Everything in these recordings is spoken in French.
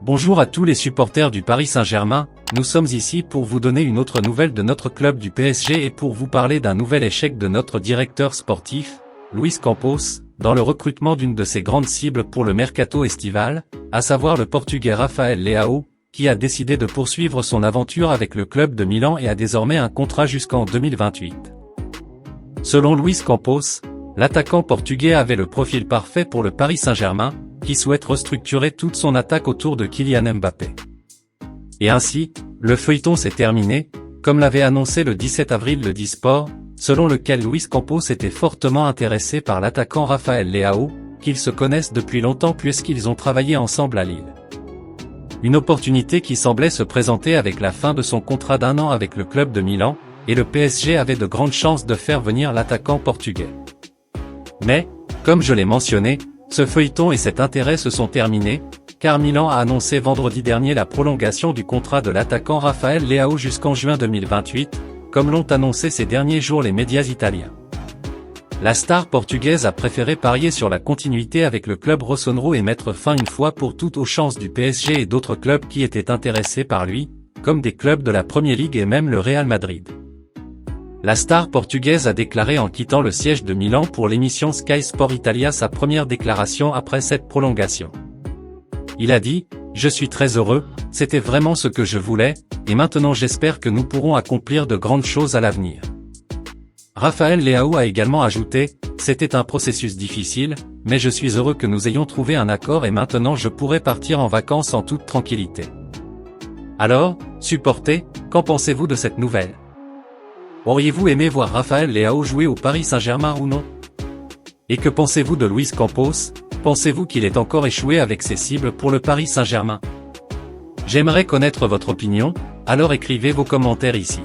Bonjour à tous les supporters du Paris Saint-Germain, nous sommes ici pour vous donner une autre nouvelle de notre club du PSG et pour vous parler d'un nouvel échec de notre directeur sportif, Luis Campos, dans le recrutement d'une de ses grandes cibles pour le mercato estival, à savoir le Portugais Rafael Leao, qui a décidé de poursuivre son aventure avec le club de Milan et a désormais un contrat jusqu'en 2028. Selon Luis Campos, l'attaquant portugais avait le profil parfait pour le Paris Saint-Germain, qui souhaite restructurer toute son attaque autour de Kylian Mbappé. Et ainsi, le feuilleton s'est terminé, comme l'avait annoncé le 17 avril le Disport, selon lequel Luis Campos était fortement intéressé par l'attaquant Rafael Leao, qu'ils se connaissent depuis longtemps puisqu'ils ont travaillé ensemble à Lille. Une opportunité qui semblait se présenter avec la fin de son contrat d'1 an avec le club de Milan, et le PSG avait de grandes chances de faire venir l'attaquant portugais. Mais, comme je l'ai mentionné, ce feuilleton et cet intérêt se sont terminés, car Milan a annoncé vendredi dernier la prolongation du contrat de l'attaquant Rafael Leao jusqu'en juin 2028, comme l'ont annoncé ces derniers jours les médias italiens. La star portugaise a préféré parier sur la continuité avec le club rossonero et mettre fin une fois pour toutes aux chances du PSG et d'autres clubs qui étaient intéressés par lui, comme des clubs de la Premier League et même le Real Madrid. La star portugaise a déclaré en quittant le siège de Milan pour l'émission Sky Sport Italia sa première déclaration après cette prolongation. Il a dit « Je suis très heureux, c'était vraiment ce que je voulais, et maintenant j'espère que nous pourrons accomplir de grandes choses à l'avenir. » Rafael Leao a également ajouté « C'était un processus difficile, mais je suis heureux que nous ayons trouvé un accord et maintenant je pourrai partir en vacances en toute tranquillité. » Alors, supporters, qu'en pensez-vous de cette nouvelle ? Auriez-vous aimé voir Rafael Leao jouer au Paris Saint-Germain ou non? Et que pensez-vous de Luis Campos? Pensez-vous qu'il ait encore échoué avec ses cibles pour le Paris Saint-Germain? J'aimerais connaître votre opinion, alors écrivez vos commentaires ici.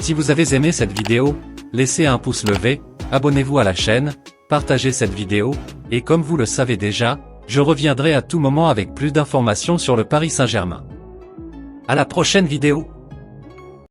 Si vous avez aimé cette vidéo, laissez un pouce levé, abonnez-vous à la chaîne, partagez cette vidéo, et comme vous le savez déjà, je reviendrai à tout moment avec plus d'informations sur le Paris Saint-Germain. À la prochaine vidéo.